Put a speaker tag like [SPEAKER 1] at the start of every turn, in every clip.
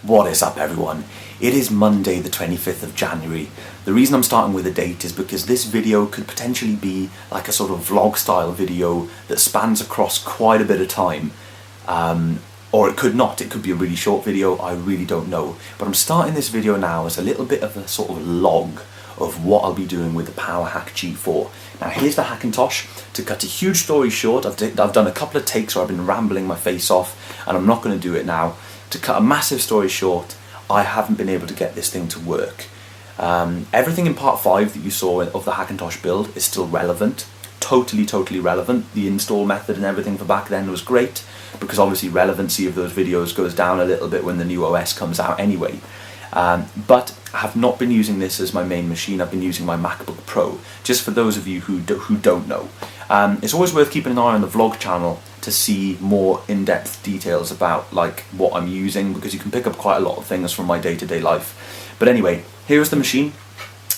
[SPEAKER 1] What is up, everyone? It is Monday the 25th of January. The reason I'm starting with a date is because this video could potentially be like a sort of vlog style video that spans across quite a bit of time. Or it could not, it could be a really short video, I really don't know. But I'm starting this video now as a little bit of a sort of log of what I'll be doing with the Power Hack G4. Now here's the Hackintosh. To cut a huge story short, I've done a couple of takes where I've been rambling my face off, and I'm not going to do it now. To cut a massive story short, I haven't been able to get this thing to work. Everything in part 5 that you saw of the Hackintosh build is still relevant. Totally relevant. The install method and everything for back then was great, because obviously relevancy of those videos goes down a little bit when the new OS comes out anyway. But I have not been using this as my main machine. I've been using my MacBook Pro, just for those of you who don't know. It's always worth keeping an eye on the vlog channel to see more in-depth details about like what I'm using, because you can pick up quite a lot of things from my day-to-day life. But anyway, here's the machine.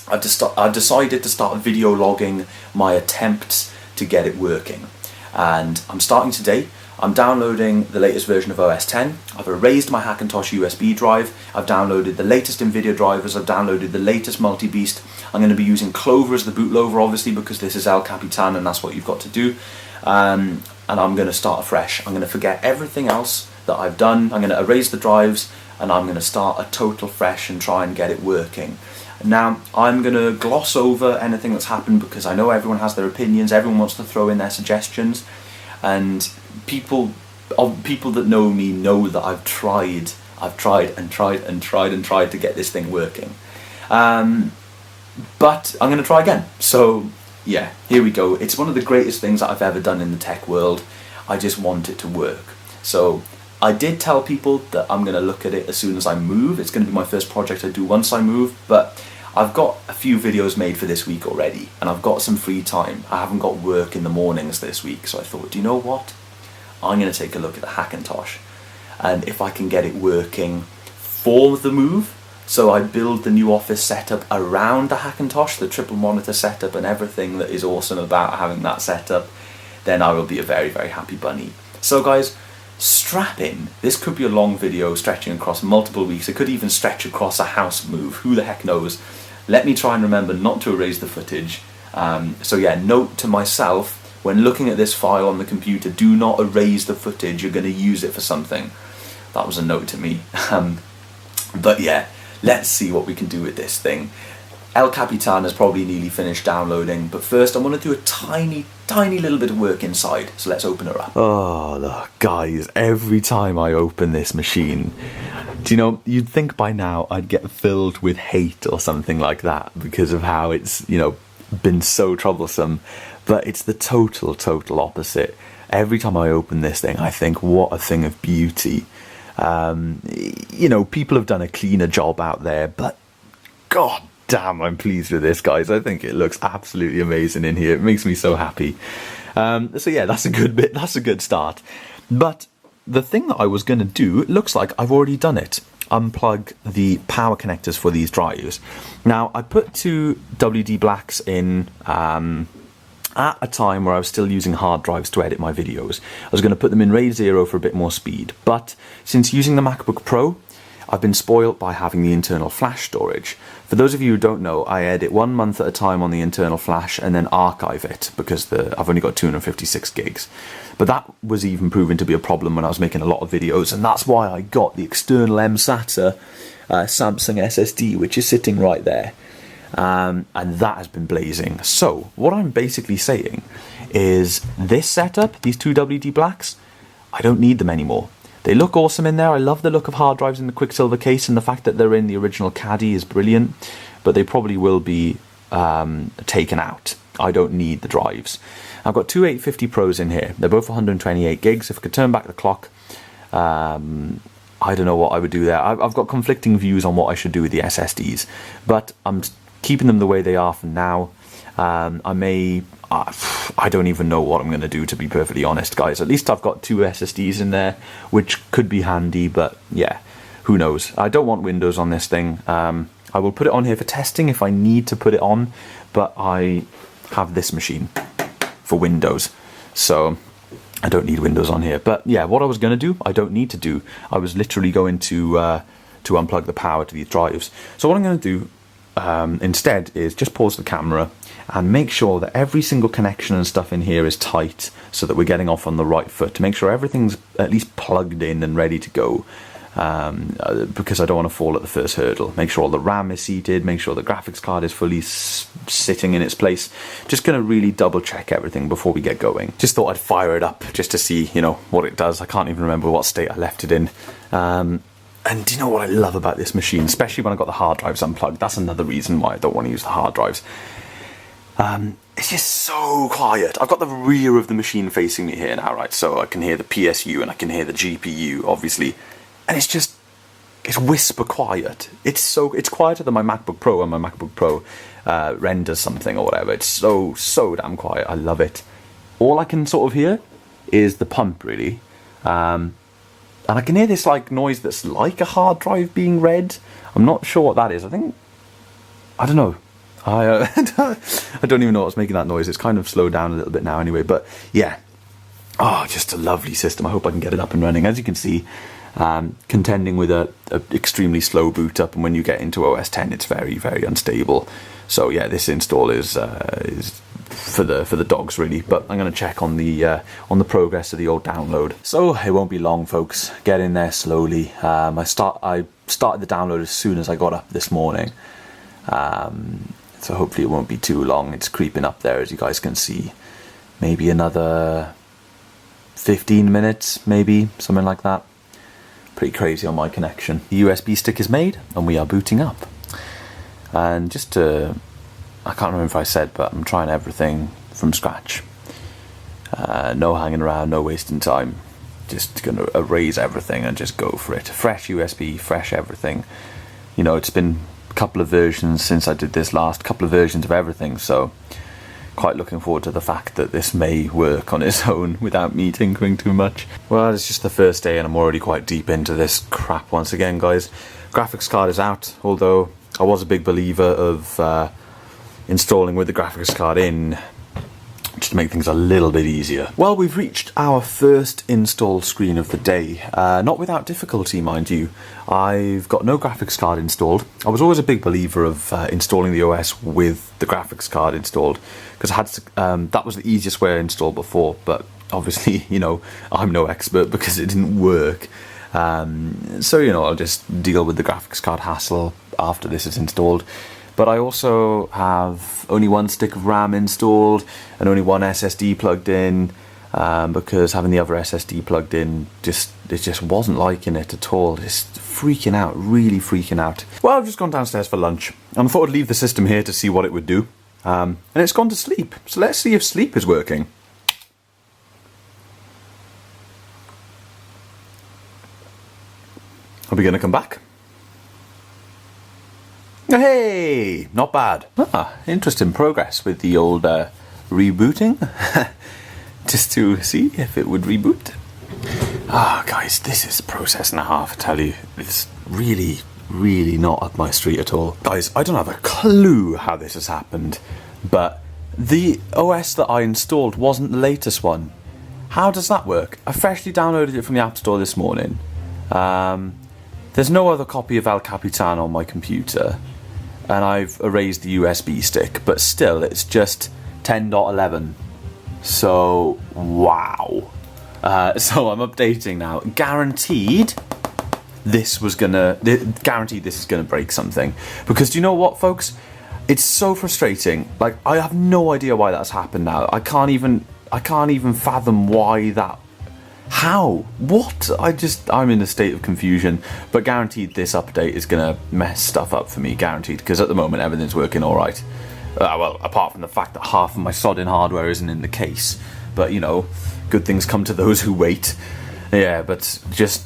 [SPEAKER 1] I've decided to start video logging my attempts to get it working, and I'm starting today. I'm downloading the latest version of OS X. I've erased my Hackintosh USB drive. I've downloaded the latest NVIDIA drivers. I've downloaded the latest Multi-Beast. I'm going to be using Clover as the bootloader, obviously, because this is El Capitan and that's what you've got to do. And I'm going to start afresh. I'm going to forget everything else that I've done. I'm going to erase the drives and I'm going to start a total fresh and try and get it working. Now, I'm going to gloss over anything that's happened because I know everyone has their opinions. Everyone wants to throw in their suggestions. And people that know me know that I've tried to get this thing working. But I'm going to try again. So yeah, here we go. It's one of the greatest things that I've ever done in the tech world. I just want it to work. So I did tell people that I'm going to look at it as soon as I move. It's going to be my first project I do once I move, but I've got a few videos made for this week already, and I've got some free time. I haven't got work in the mornings this week, so I thought, do you know what? I'm going to take a look at the Hackintosh, and if I can get it working for the move, so I build the new office setup around the Hackintosh, the triple monitor setup and everything that is awesome about having that setup, then I will be a very happy bunny. So guys, strap in. This could be a long video stretching across multiple weeks. It could even stretch across a house move. Who the heck knows? Let me try and remember not to erase the footage. So yeah, note to myself, when looking at this file on the computer, do not erase the footage. You're going to use it for something. That was a note to me. But yeah, let's see what we can do with this thing. El Capitan is probably nearly finished downloading, but first I want to do a tiny little bit of work inside, so let's open her up. Oh, look, guys, every time I open this machine, do you know, you'd think by now I'd get filled with hate or something like that because of how it's, you know, been so troublesome, but it's the total opposite. Every time I open this thing, I think, what a thing of beauty. You know, people have done a cleaner job out there, but god damn, I'm pleased with this, guys. I think it looks absolutely amazing in here. It makes me so happy. So yeah, that's a good bit. That's a good start. But the thing that I was going to do, it looks like I've already done it. Unplug the power connectors for these drives. Now, I put two WD blacks in at a time where I was still using hard drives to edit my videos. I was going to put them in RAID 0 for a bit more speed. But since using the MacBook Pro, I've been spoilt by having the internal flash storage. For those of you who don't know, I edit 1 month at a time on the internal flash and then archive it because I've only got 256 gigs. But that was even proven to be a problem when I was making a lot of videos, and that's why I got the external mSATA Samsung SSD, which is sitting right there. And that has been blazing. So what I'm basically saying is this setup, these two WD blacks, I don't need them anymore. They look awesome in there. I love the look of hard drives in the Quicksilver case, and the fact that they're in the original Caddy is brilliant, but they probably will be taken out. I don't need the drives. I've got two 850 Pros in here. They're both 128 gigs. If I could turn back the clock, I don't know what I would do there. I've got conflicting views on what I should do with the SSDs, but I'm keeping them the way they are for now. I don't even know what I'm going to do, to be perfectly honest, guys. At least I've got two SSDs in there, which could be handy, but yeah, who knows. I don't want Windows on this thing. I will put it on here for testing if I need to put it on, but I have this machine for Windows, so I don't need Windows on here. But yeah, what I was going to do, I don't need to do. I was literally going to to unplug the power to these drives. So what I'm going to do instead is just pause the camera and make sure that every single connection and stuff in here is tight, so that we're getting off on the right foot, to make sure everything's at least plugged in and ready to go, because I don't want to fall at the first hurdle. Make sure all the RAM is seated, make sure the graphics card is fully sitting in its place. Just going to really double check everything before we get going. Just thought I'd fire it up just to see, you know, what it does. I can't even remember what state I left it in. And do you know what I love about this machine, especially when I got the hard drives unplugged? That's another reason why I don't want to use the hard drives. It's just so quiet. I've got the rear of the machine facing me here now, right? So I can hear the PSU and I can hear the GPU, obviously. And it's whisper quiet. It's quieter than my MacBook Pro when my MacBook Pro renders something or whatever. It's so damn quiet. I love it. All I can sort of hear is the pump, really. And I can hear this like noise that's like a hard drive being read. I'm not sure what that is. I don't know. I don't even know what's making that noise. It's kind of slowed down a little bit now anyway. But yeah, just a lovely system. I hope I can get it up and running. As you can see, contending with a extremely slow boot up, and when you get into OS 10, it's very, very unstable. So yeah, this install is for the dogs really. But I'm going to check on the progress of the old download. So it won't be long, folks. Get in there slowly. I started the download as soon as I got up this morning. So hopefully it won't be too long. It's creeping up there, as you guys can see. Maybe another 15 minutes, maybe, something like that. Pretty crazy on my connection. The USB stick is made, and we are booting up. And just to, I can't remember if I said, but I'm trying everything from scratch. No hanging around, no wasting time. Just going to erase everything and just go for it. Fresh USB, fresh everything. You know, it's been couple of versions since I did this last, couple of versions of everything, so quite looking forward to the fact that this may work on its own without me tinkering too much. Well, it's just the first day and I'm already quite deep into this crap once again, guys. Graphics card is out, although I was a big believer of installing with the graphics card in, just to make things a little bit easier. Well, we've reached our first install screen of the day. Not without difficulty, mind you. I've got no graphics card installed. I was always a big believer of installing the OS with the graphics card installed, because I had to, that was the easiest way I installed before, but obviously, you know, I'm no expert because it didn't work. So, you know, I'll just deal with the graphics card hassle after this is installed. But I also have only one stick of RAM installed and only one SSD plugged in, because having the other SSD plugged in, it just wasn't liking it at all. Just freaking out, really freaking out. Well, I've just gone downstairs for lunch and I thought I'd leave the system here to see what it would do. And it's gone to sleep. So let's see if sleep is working. Are we going to come back? Hey, not bad. Interesting progress with the old rebooting. Just to see if it would reboot. Guys, this is a process and a half, I tell you. It's really, really not up my street at all. Guys, I don't have a clue how this has happened, but the OS that I installed wasn't the latest one. How does that work? I freshly downloaded it from the App Store this morning. There's no other copy of El Capitan on my computer, and I've erased the USB stick, but still it's just 10.11. So wow. So I'm updating now. Guaranteed this is gonna break something, because do you know what, folks, it's so frustrating. Like, I have no idea why that's happened now. I can't even fathom why that. How? What? I'm in a state of confusion, but guaranteed this update is going to mess stuff up for me, guaranteed, because at the moment everything's working alright. Well, apart from the fact that half of my sodding hardware isn't in the case, but you know, good things come to those who wait. Yeah, but just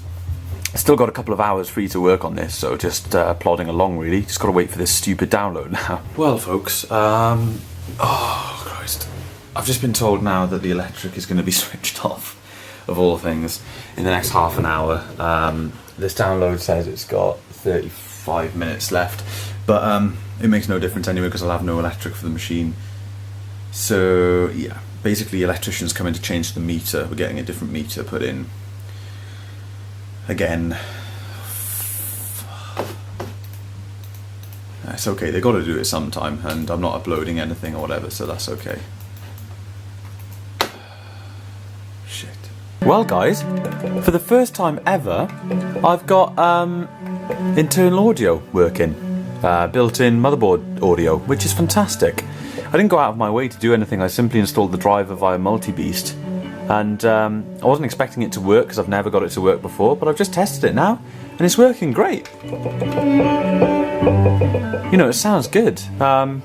[SPEAKER 1] still got a couple of hours free to work on this, so just plodding along really. Just got to wait for this stupid download now. Well, folks, oh Christ, I've just been told now that the electric is going to be switched off, of all things, in the next half an hour. This download says it's got 35 minutes left, but it makes no difference anyway because I'll have no electric for the machine. So yeah, basically electricians come in to change the meter. We're getting a different meter put in. Again, it's okay. They got to do it sometime, and I'm not uploading anything or whatever, so that's okay. Shit. Well, guys, for the first time ever, I've got internal audio working, built-in motherboard audio, which is fantastic. I didn't go out of my way to do anything. I simply installed the driver via MultiBeast, and I wasn't expecting it to work because I've never got it to work before, but I've just tested it now, and it's working great. You know, it sounds good. I'm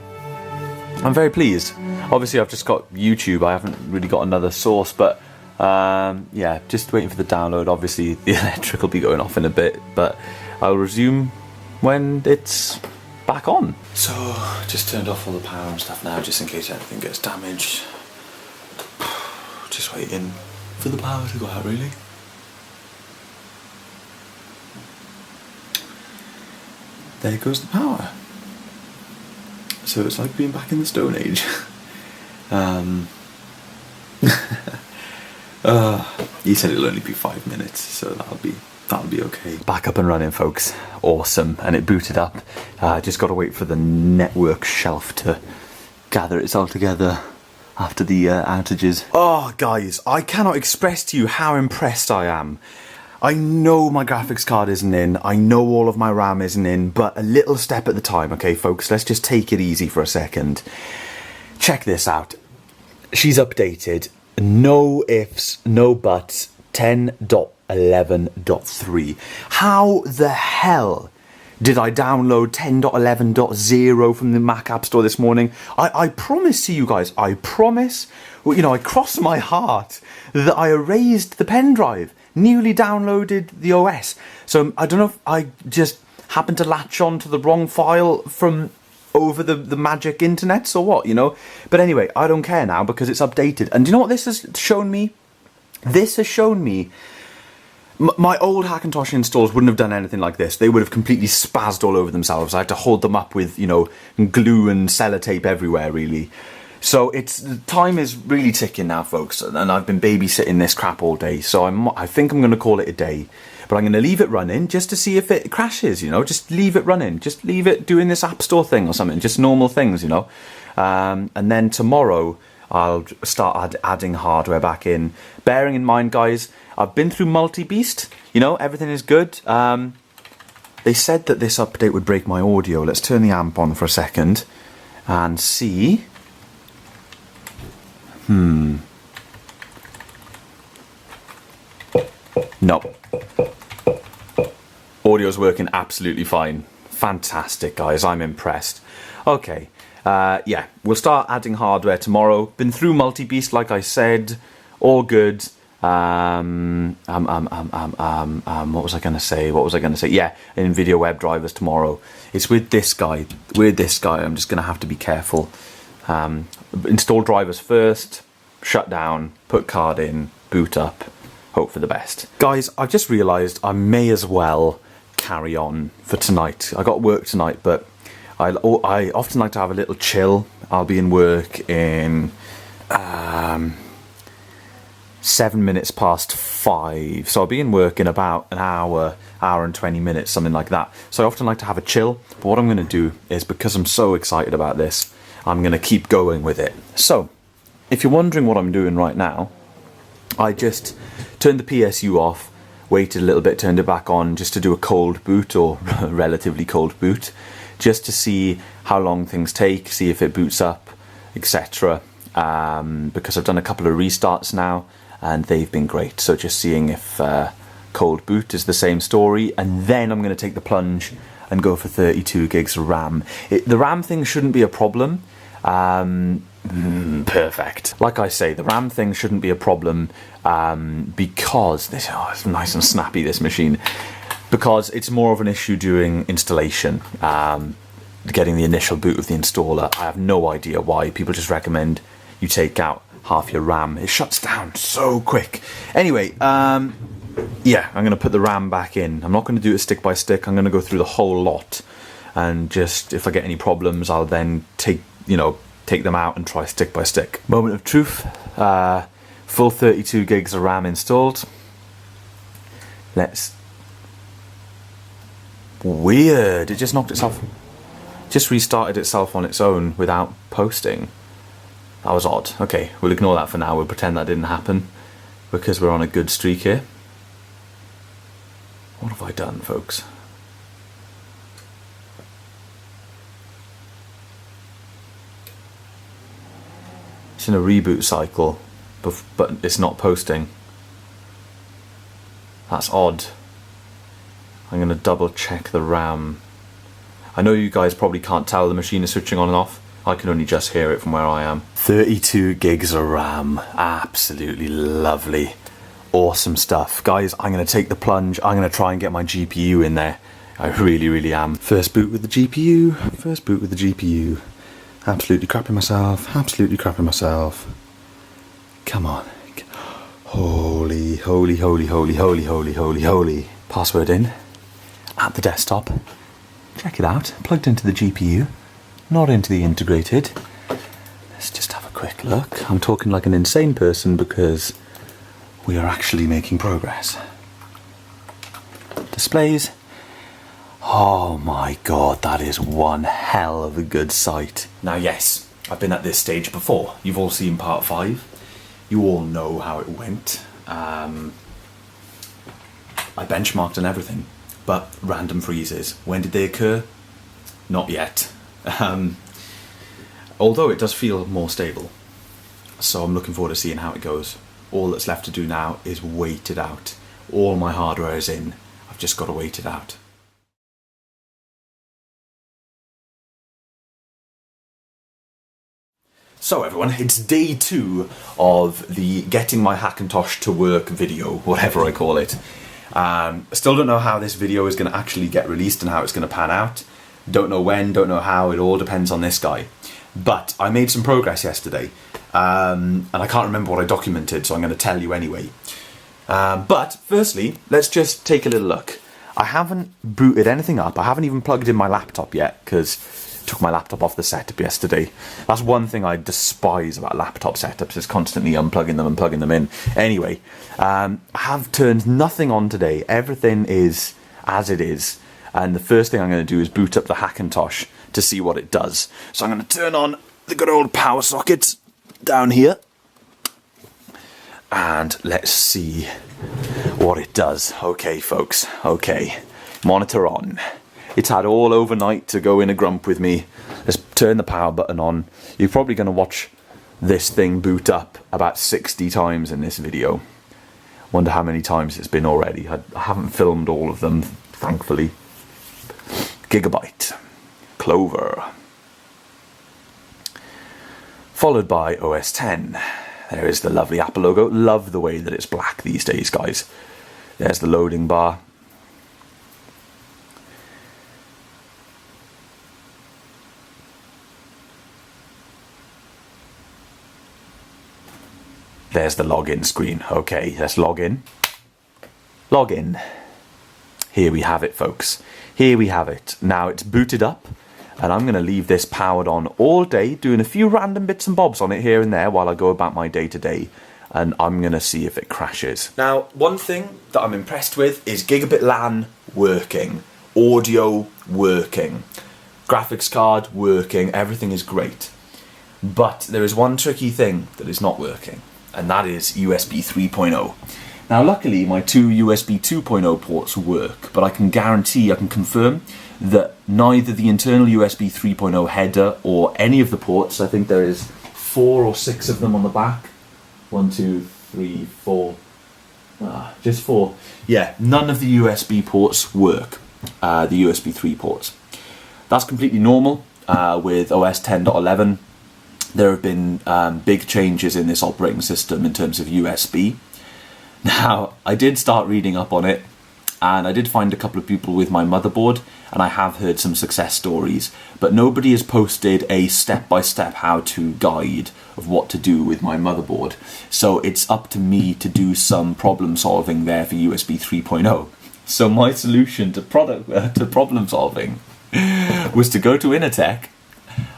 [SPEAKER 1] very pleased. Obviously, I've just got YouTube. I haven't really got another source, but yeah, just waiting for the download. Obviously, the electric will be going off in a bit, but I'll resume when it's back on. So, just turned off all the power and stuff now, just in case anything gets damaged. Just waiting for the power to go out, really. There goes the power. So it's like being back in the Stone Age. He said it'll only be 5 minutes, so that'll be okay. Back up and running, folks. Awesome, and it booted up. Just got to wait for the network shelf to gather itself together after the outages. Oh, guys, I cannot express to you how impressed I am. I know my graphics card isn't in, I know all of my RAM isn't in, but a little step at a time, okay, folks? Let's just take it easy for a second. Check this out. She's updated. No ifs, no buts. 10.11.3. How the hell did I download 10.11.0 from the Mac App Store this morning? I promise to you guys, I promise, well, you know, I cross my heart that I erased the pen drive, newly downloaded the OS. So I don't know if I just happened to latch on to the wrong file from over the magic internets or what, you know? But anyway, I don't care now because it's updated. And do you know what this has shown me? This has shown me my old Hackintosh installs wouldn't have done anything like this. They would have completely spazzed all over themselves. I had to hold them up with, you know, glue and sellotape everywhere, really. So the time is really ticking now, folks, and I've been babysitting this crap all day. So I think I'm going to call it a day, but I'm going to leave it running just to see if it crashes. You know, just leave it running, just leave it doing this App Store thing or something, just normal things, you know. And then tomorrow I'll start adding hardware back in. Bearing in mind, guys, I've been through MultiBeast. You know, everything is good. They said that this update would break my audio. Let's turn the amp on for a second and see. No. Audio's working absolutely fine. Fantastic, guys. I'm impressed. Okay. Yeah, we'll start adding hardware tomorrow. Been through MultiBeast, like I said. All good. What was I going to say? Yeah, NVIDIA WebDrivers tomorrow. It's with this guy. I'm just going to have to be careful. Install drivers first, shut down, put card in, boot up, hope for the best. Guys, I've just realised I may as well carry on for tonight. I got work tonight, but I often like to have a little chill. I'll be in work in 7 minutes past 5, so I'll be in work in about an hour and 20 minutes, something like that. So I often like to have a chill, but what I'm going to do is, because I'm so excited about this, I'm going to keep going with it. So, if you're wondering what I'm doing right now, I just turned the PSU off, waited a little bit, turned it back on just to do a cold boot, or relatively cold boot, just to see how long things take, see if it boots up, etc. Because I've done a couple of restarts now, and they've been great. So just seeing if cold boot is the same story, and then I'm going to take the plunge and go for 32 gigs of RAM. The RAM thing shouldn't be a problem. Perfect. Like I say, the RAM thing shouldn't be a problem because it's nice and snappy, this machine, because it's more of an issue during installation, getting the initial boot of the installer. I have no idea why. People just recommend you take out half your RAM. It shuts down so quick. Anyway, yeah, I'm going to put the RAM back in. I'm not going to do it stick by stick. I'm going to go through the whole lot, and just if I get any problems, I'll then take them out and try stick by stick. Moment of truth. Full 32 gigs of RAM installed. Weird. It just knocked itself. just restarted itself on its own without posting. That was odd. Okay, we'll ignore that for now. We'll pretend that didn't happen because we're on a good streak here. What have I done, folks? It's in a reboot cycle, but it's not posting. That's odd. I'm going to double check the RAM. I know you guys probably can't tell the machine is switching on and off. I can only just hear it from where I am. 32 gigs of RAM. Absolutely lovely. Awesome stuff. Guys, I'm going to take the plunge. I'm going to try and get my GPU in there. I really, really am. First boot with the GPU. First boot with the GPU. Absolutely crapping myself. Absolutely crapping myself. Come on. Holy, holy, holy, holy, holy, holy, holy, holy. Password in. At the desktop. Check it out. Plugged into the GPU. Not into the integrated. Let's just have a quick look. I'm talking like an insane person because we are actually making progress. Displays. Oh my god, that is one hell of a good sight. Now yes, I've been at this stage before. You've all seen part 5. You all know how it went. I benchmarked and everything, but random freezes. When did they occur? Not yet. Although it does feel more stable. So I'm looking forward to seeing how it goes. All that's left to do now is wait it out. All my hardware is in. I've just got to wait it out. So everyone, it's day 2 of the getting my Hackintosh to work video, whatever I call it. Still don't know how this video is going to actually get released and how it's going to pan out. Don't know when, don't know how, it all depends on this guy. But I made some progress yesterday, and I can't remember what I documented, so I'm going to tell you anyway. But firstly, let's just take a little look. I haven't booted anything up, I haven't even plugged in my laptop yet, because I took my laptop off the setup yesterday. That's one thing I despise about laptop setups, is constantly unplugging them and plugging them in. Anyway, I have turned nothing on today, everything is as it is. And the first thing I'm going to do is boot up the Hackintosh to see what it does. So I'm going to turn on the good old power socket down here. And let's see what it does. Okay, folks. Okay. Monitor on. It's had all overnight to go in a grump with me. Let's turn the power button on. You're probably going to watch this thing boot up about 60 times in this video. Wonder how many times it's been already. I haven't filmed all of them, thankfully. Gigabyte, Clover, followed by OS 10. There is the lovely Apple logo. Love the way that it's black these days, guys. There's the loading bar. There's the login screen. Okay, let's log in. Log in. Here we have it, folks. Here we have it. Now it's booted up, and I'm going to leave this powered on all day, doing a few random bits and bobs on it here and there while I go about my day-to-day, and I'm going to see if it crashes. Now, one thing that I'm impressed with is gigabit LAN working, audio working, graphics card working, everything is great. But there is one tricky thing that is not working, and that is USB 3.0. Now luckily my 2 USB 2.0 ports work, but I can guarantee, I can confirm that neither the internal USB 3.0 header or any of the ports, I think there is 4 or 6 of them on the back. 1, 2, 3, 4, just 4. Yeah, none of the USB ports work, the USB 3 ports. That's completely normal with OS 10.11. There have been big changes in this operating system in terms of USB. Now, I did start reading up on it, and I did find a couple of people with my motherboard, and I have heard some success stories, but nobody has posted a step-by-step how-to guide of what to do with my motherboard. So it's up to me to do some problem solving there for USB 3.0. So my solution to problem solving was to go to Innertech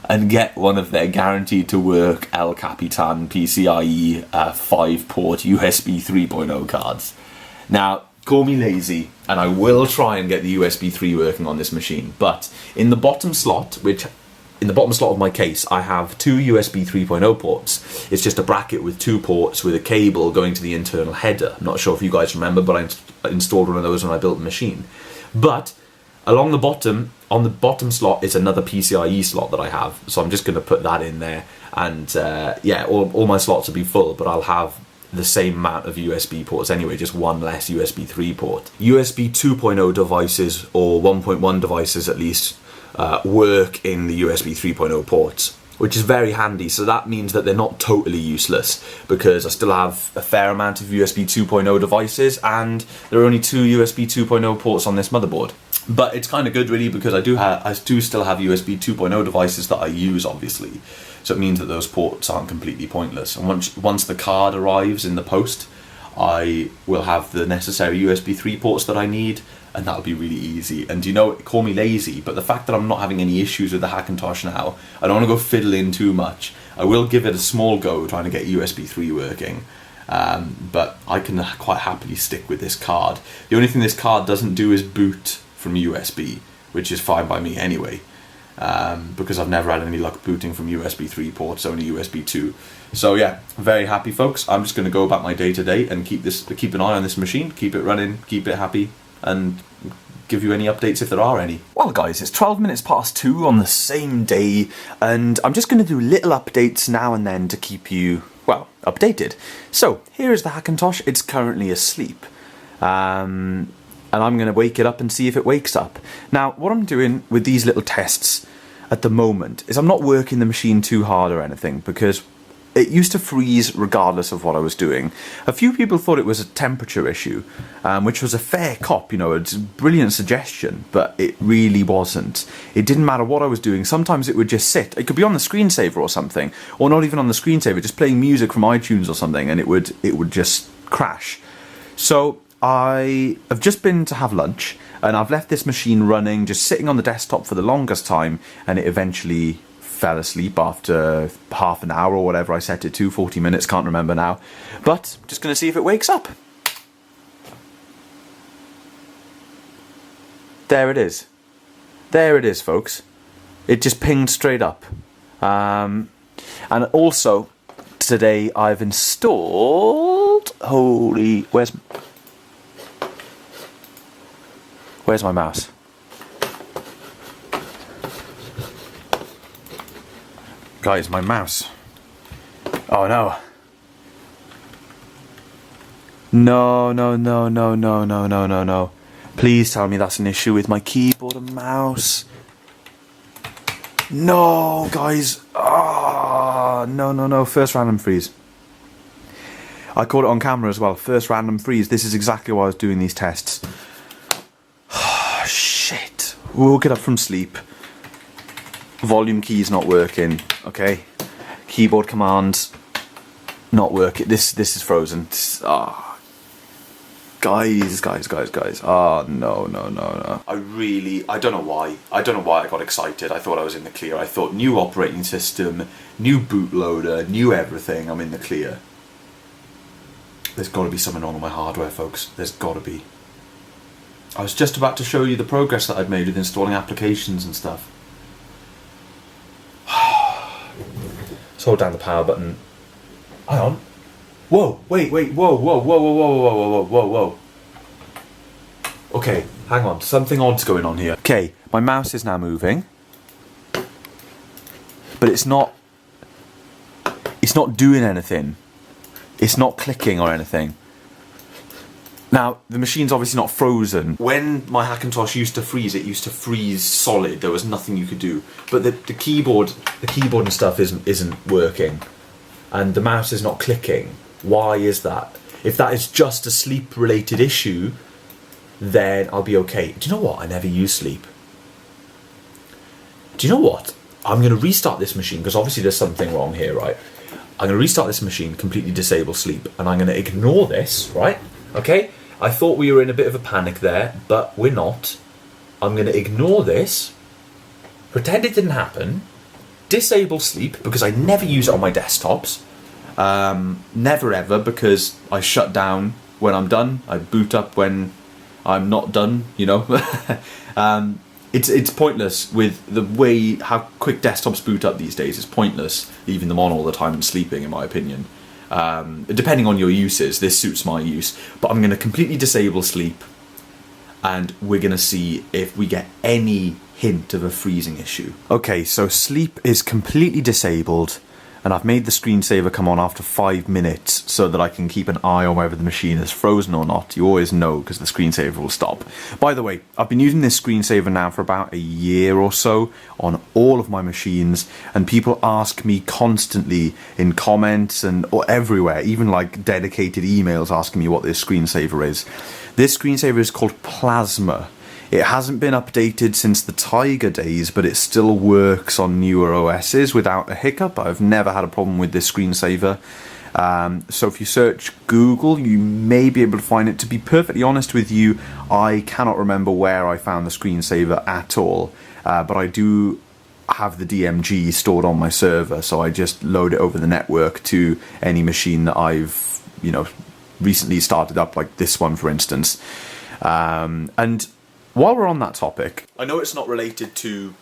[SPEAKER 1] and get one of their guaranteed to work El Capitan PCIe 5-port USB 3.0 cards. Now, call me lazy, and I will try and get the USB 3 working on this machine, but in the bottom slot, in the bottom slot of my case, I have two USB 3.0 ports. It's just a bracket with two ports with a cable going to the internal header. I'm not sure if you guys remember, but I installed one of those when I built the machine. But along the bottom, on the bottom slot, is another PCIe slot that I have. So I'm just going to put that in there, and yeah, all my slots will be full, but I'll have the same amount of USB ports anyway, just one less USB 3 port. USB 2.0 devices, or 1.1 devices at least, work in the USB 3.0 ports, which is very handy. So that means that they're not totally useless, because I still have a fair amount of USB 2.0 devices, and there are only two USB 2.0 ports on this motherboard. But it's kind of good really, because I do still have USB 2.0 devices that I use, obviously. So it means that those ports aren't completely pointless. And once the card arrives in the post, I will have the necessary USB 3 ports that I need, and that'll be really easy. And you know, call me lazy, but the fact that I'm not having any issues with the Hackintosh now, I don't want to go fiddling too much. I will give it a small go trying to get USB 3 working, but I can quite happily stick with this card. The only thing this card doesn't do is boot from USB, which is fine by me anyway, because I've never had any luck booting from USB 3 ports, only USB 2. So yeah, very happy folks. I'm just going to go about my day to day and keep an eye on this machine, keep it running, keep it happy, and give you any updates if there are any. Well guys, it's 12 minutes past 2 on the same day, and I'm just going to do little updates now and then to keep you, well, updated. So here is the Hackintosh. It's currently asleep, and I'm going to wake it up and see if it wakes up. Now what I'm doing with these little tests at the moment is I'm not working the machine too hard or anything, because it used to freeze regardless of what I was doing. A few people thought it was a temperature issue, which was a fair cop, you know, it's a brilliant suggestion, but it really wasn't. It didn't matter what I was doing. Sometimes it would just sit. It could be on the screensaver or something, or not even on the screensaver, just playing music from iTunes or something, and it would just crash. So I have just been to have lunch, and I've left this machine running, just sitting on the desktop for the longest time, and it eventually fell asleep after half an hour or whatever I set it to, 40 minutes, can't remember now. But just going to see if it wakes up. There it is. There it is, folks. It just pinged straight up. And also, today I've installed... Where's my mouse? Guys, my mouse. Oh no. No. Please tell me that's an issue with my keyboard and mouse. No, guys. Ah, no. First random freeze. I caught it on camera as well. First random freeze. This is exactly why I was doing these tests. Shit. Woke it up from sleep. Volume key's not working. Okay. Keyboard commands not working. This is frozen. Guys. Oh, no. I don't know why. I got excited. I thought I was in the clear. I thought new operating system, new bootloader, new everything. I'm in the clear. There's got to be something wrong with my hardware, folks. There's got to be. I was just about to show you the progress that I'd made with installing applications and stuff. Let's hold down the power button. Hang on. Whoa, wait, whoa. Okay, hang on, something odd's going on here. Okay, my mouse is now moving, but it's not doing anything. It's not clicking or anything. Now, the machine's obviously not frozen. When my Hackintosh used to freeze, it used to freeze solid. There was nothing you could do. But the keyboard and stuff isn't working, and the mouse is not clicking. Why is that? If that is just a sleep-related issue, then I'll be okay. Do you know what? I never use sleep. Do you know what? I'm going to restart this machine, because obviously there's something wrong here, right? I'm going to restart this machine, completely disable sleep, and I'm going to ignore this, right? Okay? I thought we were in a bit of a panic there, but we're not. I'm going to ignore this, pretend it didn't happen, disable sleep, because I never use it on my desktops. Never ever, because I shut down when I'm done. I boot up when I'm not done, you know. It's pointless with the way how quick desktops boot up these days. It's pointless leaving them on all the time and sleeping, in my opinion. Depending on your uses, this suits my use. But I'm going to completely disable sleep, and we're going to see if we get any hint of a freezing issue. Okay, so sleep is completely disabled, and I've made the screensaver come on after 5 minutes so that I can keep an eye on whether the machine is frozen or not. You always know because the screensaver will stop. By the way, I've been using this screensaver now for about a year or so on all of my machines, and people ask me constantly in comments or everywhere, even like dedicated emails asking me what this screensaver is. This screensaver is called Plasma. It hasn't been updated since the Tiger days, but it still works on newer OSs without a hiccup. I've never had a problem with this screensaver. So if you search Google, you may be able to find it. To be perfectly honest with you, I cannot remember where I found the screensaver at all. But I do have the DMG stored on my server, so I just load it over the network to any machine that I've, recently started up, like this one, for instance. And while we're on that topic, I know it's not related to,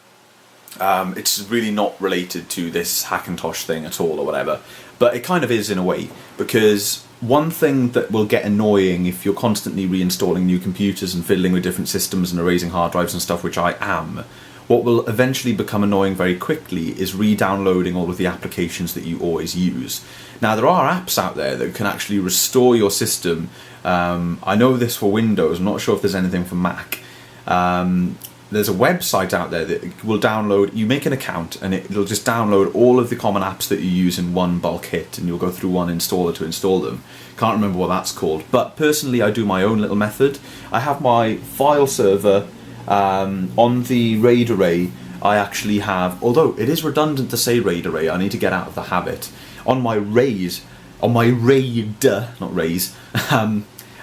[SPEAKER 1] it's really not related to this Hackintosh thing at all or whatever, but it kind of is in a way, because one thing that will get annoying if you're constantly reinstalling new computers and fiddling with different systems and erasing hard drives and stuff, which I am, what will eventually become annoying very quickly is re-downloading all of the applications that you always use. Now, there are apps out there that can actually restore your system. I know this for Windows, I'm not sure if there's anything for Mac. There's a website out there that will download, you make an account and it'll just download all of the common apps that you use in one bulk hit, and you'll go through one installer to install them. Can't remember what that's called, but personally I do my own little method. I have my file server on the RAID array. I actually have, although it is redundant to say RAID array, I need to get out of the habit. On my RAID, not RAID,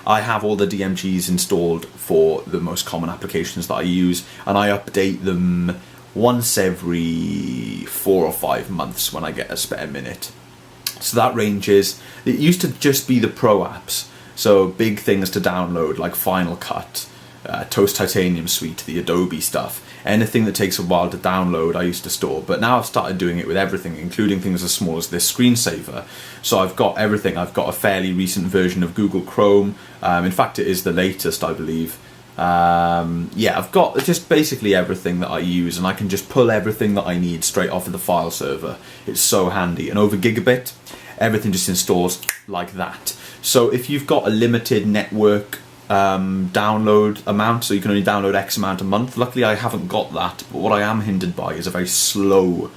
[SPEAKER 1] I have all the DMGs installed for the most common applications that I use, and I update them once every 4 or 5 months when I get a spare minute. So that ranges, it used to just be the pro apps, so big things to download like Final Cut, Toast Titanium Suite, the Adobe stuff. Anything that takes a while to download I used to store, but now I've started doing it with everything, including things as small as this screensaver. So I've got everything. I've got a fairly recent version of Google Chrome. In fact, it is the latest, I believe. I've got just basically everything that I use, and I can just pull everything that I need straight off of the file server. It's so handy. And over gigabit, everything just installs like that. So if you've got a limited network download amount, so you can only download X amount a month. Luckily I haven't got that, but what I am hindered by is a very slow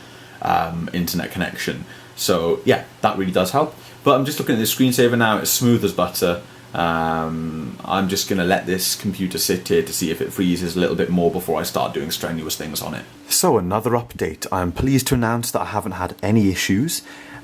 [SPEAKER 1] internet connection. So yeah, that really does help. But I'm just looking at the screensaver now, it's smooth as butter. I'm just going to let this computer sit here to see if it freezes a little bit more before I start doing strenuous things on it. So another update. I'm pleased to announce that I haven't had any issues,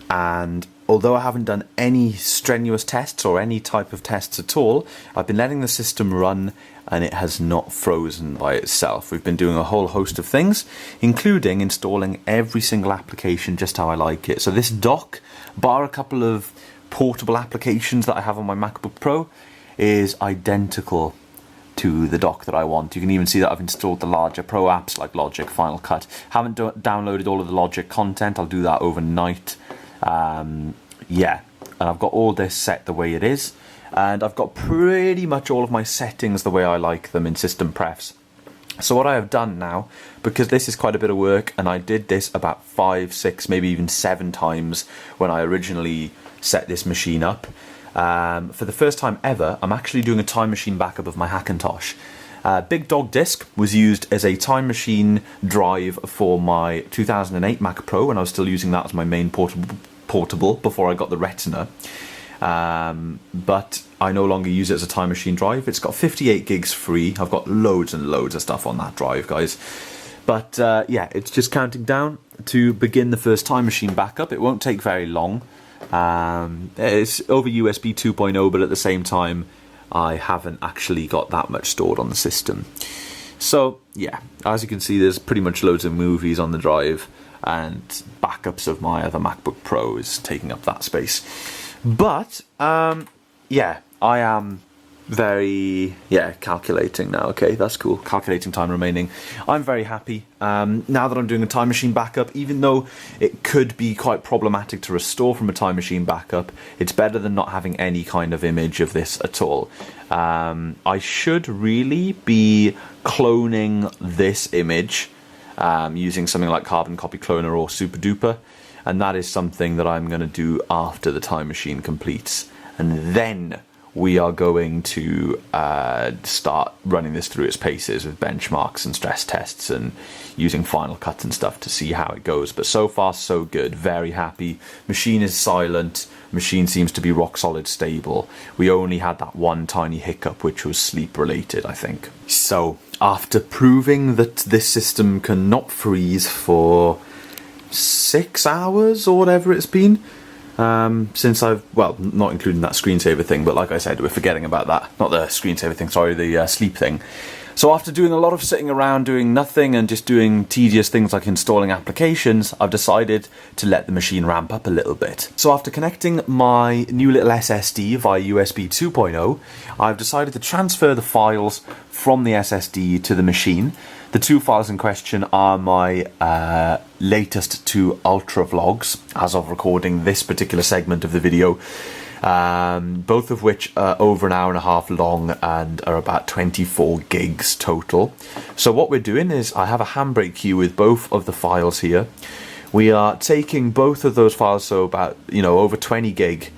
[SPEAKER 1] and although I haven't done any strenuous tests or any type of tests at all, I've been letting the system run and it has not frozen by itself. We've been doing a whole host of things, including installing every single application just how I like it. So this dock, bar a couple of portable applications that I have on my MacBook Pro, is identical to the dock that I want. You can even see that I've installed the larger Pro apps like Logic, Final Cut. Haven't downloaded all of the Logic content, I'll do that overnight. And I've got all this set the way it is, and I've got pretty much all of my settings the way I like them in system prefs. So what I have done now, because this is quite a bit of work, and I did this about 5, 6, maybe even 7 times when I originally set this machine up, for the first time ever, I'm actually doing a time machine backup of my Hackintosh. Big Dog Disk was used as a time machine drive for my 2008 Mac Pro when I was still using that as my main portable before I got the Retina. But I no longer use it as a time machine drive. It's got 58 gigs free. I've got loads and loads of stuff on that drive, guys. But it's just counting down to begin the first time machine backup. It won't take very long. It's over USB 2.0, but at the same time I haven't actually got that much stored on the system. So yeah, as you can see, there's pretty much loads of movies on the drive, and backups of my other MacBook Pro is taking up that space. But I am very, calculating now. Okay, that's cool. Calculating time remaining. I'm very happy now that I'm doing a time machine backup. Even though it could be quite problematic to restore from a time machine backup, it's better than not having any kind of image of this at all. I should really be cloning this image using something like Carbon Copy Cloner or Super Duper, and that is something that I'm going to do after the time machine completes, and then we are going to start running this through its paces with benchmarks and stress tests and using Final Cut and stuff to see how it goes. But so far so good, very happy. Machine is silent, machine seems to be rock solid stable. We only had that one tiny hiccup which was sleep related, I think. So after proving that this system can not freeze for 6 hours or whatever it's been, since I've, well, not including that screensaver thing, but like I said, we're forgetting about that. Not the screensaver thing, sorry, the sleep thing. So after doing a lot of sitting around doing nothing and just doing tedious things like installing applications, I've decided to let the machine ramp up a little bit. So after connecting my new little SSD via USB 2.0, I've decided to transfer the files from the SSD to the machine. The two files in question are my latest two Ultra vlogs, as of recording this particular segment of the video, both of which are over an hour and a half long and are about 24 gigs total. So what we're doing is I have a Handbrake queue with both of the files here. We are taking both of those files, so about, over 20 gig,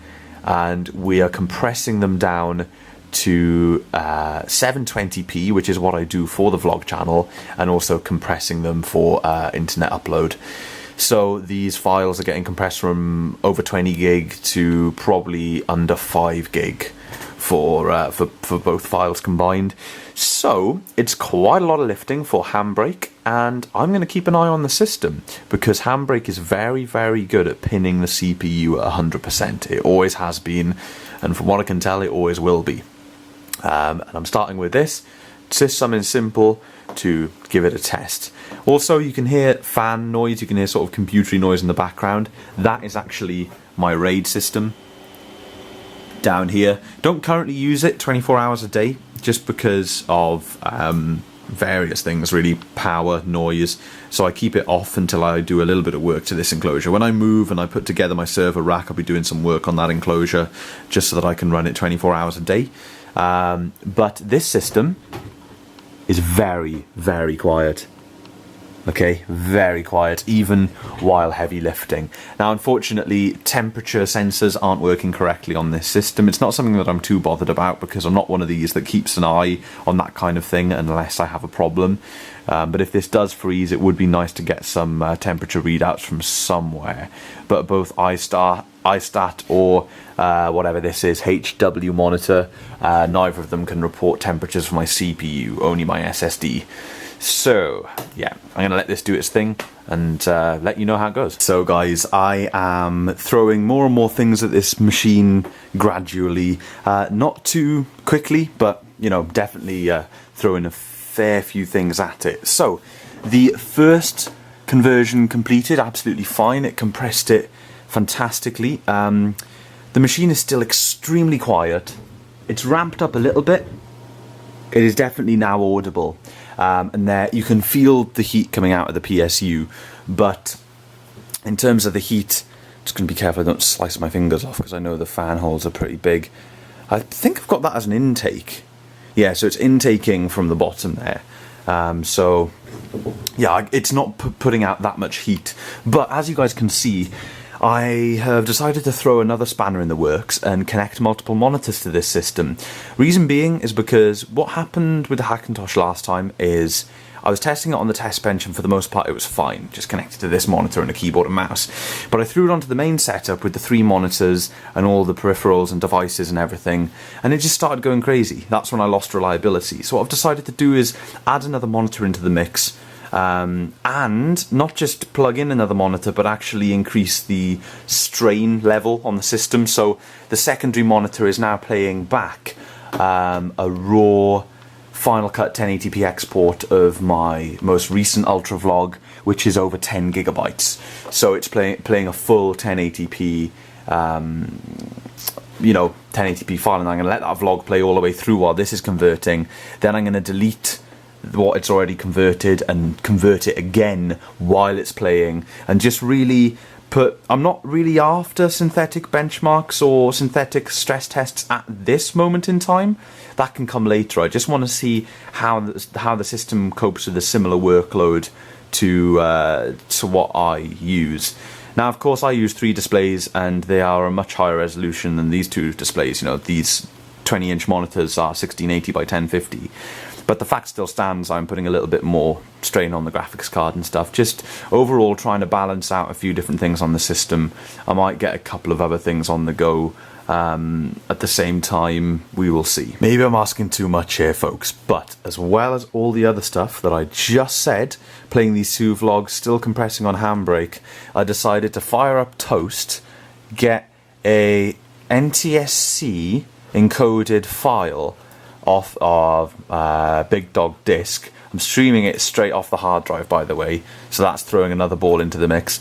[SPEAKER 1] and we are compressing them down to 720p, which is what I do for the vlog channel, and also compressing them for internet upload. So these files are getting compressed from over 20 gig to probably under 5 gig for both files combined. So it's quite a lot of lifting for Handbrake, and I'm going to keep an eye on the system because Handbrake is very, very good at pinning the CPU at 100%. It always has been, and from what I can tell, it always will be. And I'm starting with this, just something simple to give it a test. Also, you can hear fan noise, you can hear sort of computery noise in the background. That is actually my RAID system down here. Don't currently use it 24 hours a day just because of various things, really, power, noise. So I keep it off until I do a little bit of work to this enclosure. When I move and I put together my server rack, I'll be doing some work on that enclosure just so that I can run it 24 hours a day. But this system is very, very quiet. Okay, very quiet, even while heavy lifting. Now, unfortunately, temperature sensors aren't working correctly on this system. It's not something that I'm too bothered about because I'm not one of these that keeps an eye on that kind of thing unless I have a problem. But if this does freeze, it would be nice to get some temperature readouts from somewhere. But both iStat or whatever this is, HW monitor, neither of them can report temperatures for my CPU, only my SSD. So, yeah, I'm going to let this do its thing and let you know how it goes. So, guys, I am throwing more and more things at this machine gradually. Not too quickly, but, definitely throwing a fair few things at it. So, the first conversion completed, absolutely fine. It compressed it fantastically. The machine is still extremely quiet. It's ramped up a little bit. It is definitely now audible. And there you can feel the heat coming out of the PSU, but in terms of the heat, just going to be careful I don't slice my fingers off because I know the fan holes are pretty big. I think I've got that as an intake. Yeah, so it's intaking from the bottom there. So yeah, it's not putting out that much heat, but as you guys can see, I have decided to throw another spanner in the works and connect multiple monitors to this system. Reason being is because what happened with the Hackintosh last time is I was testing it on the test bench and for the most part it was fine, just connected to this monitor and a keyboard and mouse. But I threw it onto the main setup with the 3 monitors and all the peripherals and devices and everything, and it just started going crazy. That's when I lost reliability. So what I've decided to do is add another monitor into the mix, and not just plug in another monitor but actually increase the strain level on the system. So the secondary monitor is now playing back a raw Final Cut 1080p export of my most recent Ultra vlog, which is over 10 gigabytes. So it's playing a full 1080p 1080p file, and I'm going to let that vlog play all the way through while this is converting. Then I'm going to delete what it's already converted and convert it again while it's playing, and just really I'm not really after synthetic benchmarks or synthetic stress tests at this moment in time. That can come later. I just want to see how the system copes with a similar workload to what I use. Now, of course, I use 3 displays, and they are a much higher resolution than these 2 displays. These 20-inch monitors are 1680 by 1050. But the fact still stands, I'm putting a little bit more strain on the graphics card and stuff. Just overall trying to balance out a few different things on the system. I might get a couple of other things on the go at the same time. We will see. Maybe I'm asking too much here, folks, but as well as all the other stuff that I just said, playing these 2 vlogs, still compressing on Handbrake, I decided to fire up Toast, get a NTSC encoded file off of Big Dog Disk. I'm streaming it straight off the hard drive, by the way, so that's throwing another ball into the mix.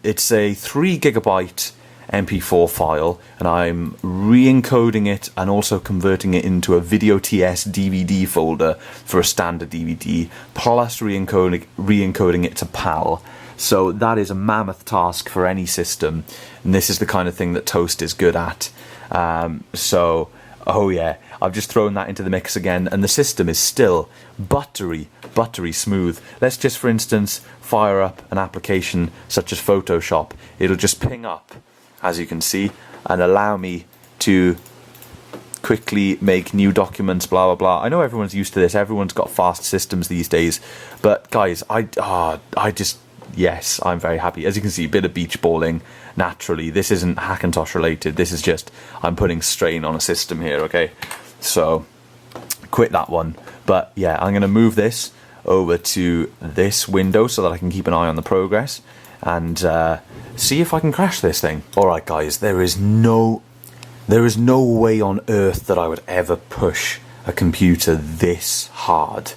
[SPEAKER 1] It's a 3 GB MP4 file, and I'm re-encoding it and also converting it into a Video TS DVD folder for a standard DVD, plus re-encoding it to PAL. So that is a mammoth task for any system, and this is the kind of thing that Toast is good at. Oh yeah, I've just thrown that into the mix again, and the system is still buttery smooth. Let's just, for instance, fire up an application such as Photoshop. It'll just ping up, as you can see, and allow me to quickly make new documents, blah blah blah. I know everyone's used to this, everyone's got fast systems these days, but guys, yes, I'm very happy. As you can see, a bit of beach balling naturally. This isn't Hackintosh related, this is just I'm putting strain on a system here, okay? So quit that one. But yeah, I'm going to move this over to this window so that I can keep an eye on the progress and see if I can crash this thing. Alright guys, there is no way on earth that I would ever push a computer this hard.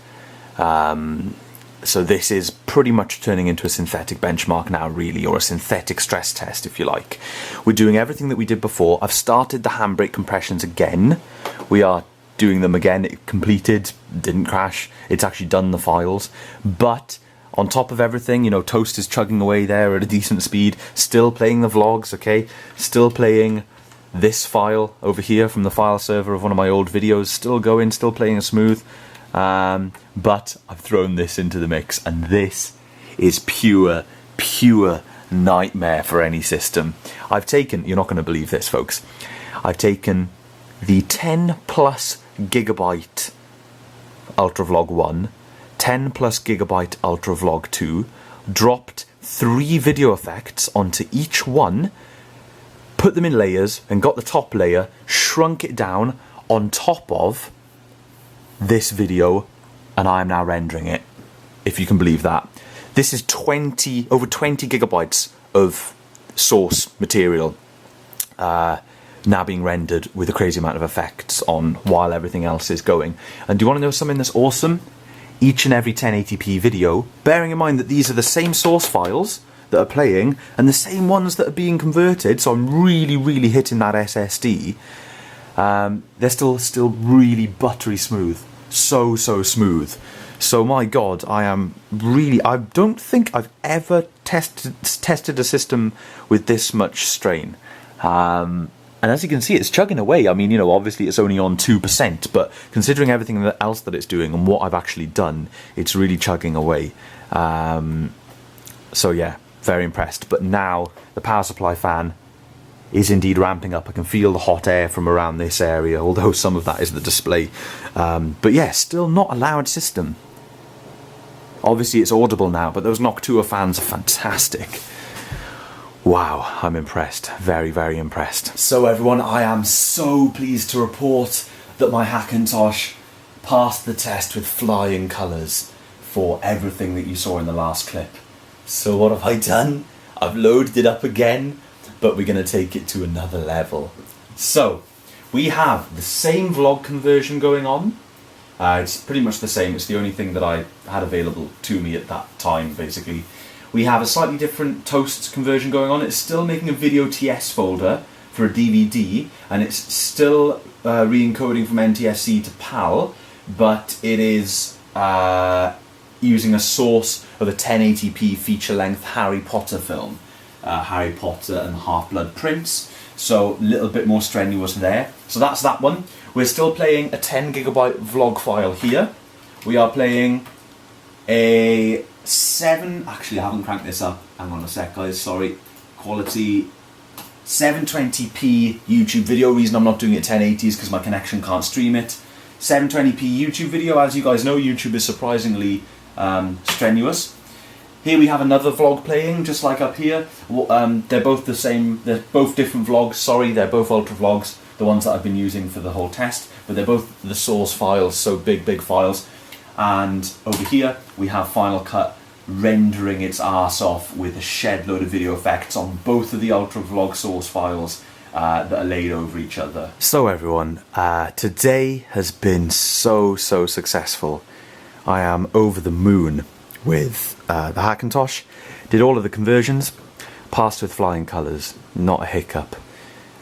[SPEAKER 1] So this is pretty much turning into a synthetic benchmark now, really, or a synthetic stress test, if you like. We're doing everything that we did before. I've started the Handbrake compressions again. We are doing them again. It completed, didn't crash. It's actually done the files. But on top of everything, Toast is chugging away there at a decent speed. Still playing the vlogs, okay? Still playing this file over here from the file server of one of my old videos. Still going, still playing smooth. But I've thrown this into the mix, and this is pure nightmare for any system. I've taken, you're not going to believe this, folks, I've taken the 10 plus gigabyte UltraVlog 1, 10 plus gigabyte UltraVlog 2, dropped 3 video effects onto each one, put them in layers, and got the top layer, shrunk it down on top of this video, and I am now rendering it, if you can believe that. This is over 20 gigabytes of source material now being rendered with a crazy amount of effects on while everything else is going. And do you want to know something that's awesome? Each and every 1080p video, bearing in mind that these are the same source files that are playing and the same ones that are being converted, so I'm really hitting that SSD, they're still really buttery smooth. So smooth. So my god, I don't think I've ever tested a system with this much strain. And as you can see, it's chugging away. I mean, obviously it's only on 2%, but considering everything else that it's doing and what I've actually done, it's really chugging away. So yeah, very impressed. But now the power supply fan is indeed ramping up. I can feel the hot air from around this area, although some of that is the display. But yeah, still not a loud system. Obviously it's audible now, but those Noctua fans are fantastic. Wow, I'm impressed. Very impressed. So everyone, I am so pleased to report that my Hackintosh passed the test with flying colours for everything that you saw in the last clip. So what have I done? I've loaded it up again, but we're going to take it to another level. So, we have the same vlog conversion going on. It's pretty much the same, it's the only thing that I had available to me at that time, basically. We have a slightly different Toast conversion going on. It's still making a Video TS folder for a DVD, and it's still re-encoding from NTSC to PAL, but it is using a source of a 1080p feature-length Harry Potter film, Harry Potter and Half-Blood Prince, so a little bit more strenuous there. So that's that one. We're still playing a 10GB vlog file here. We are playing a 7, actually I haven't cranked this up, hang on a sec guys, sorry, quality 720p YouTube video. Reason I'm not doing it 1080 is because my connection can't stream it. 720p YouTube video. As you guys know, YouTube is surprisingly strenuous. Here we have another vlog playing, just like up here. They're both the same, they're both different vlogs, sorry, they're both ultra vlogs, the ones that I've been using for the whole test, but they're both the source files, so big files. And over here we have Final Cut rendering its arse off with a shed load of video effects on both of the ultra vlog source files that are laid over each other. So everyone, today has been so successful. I am over the moon with the Hackintosh. Did all of the conversions, passed with flying colours, not a hiccup.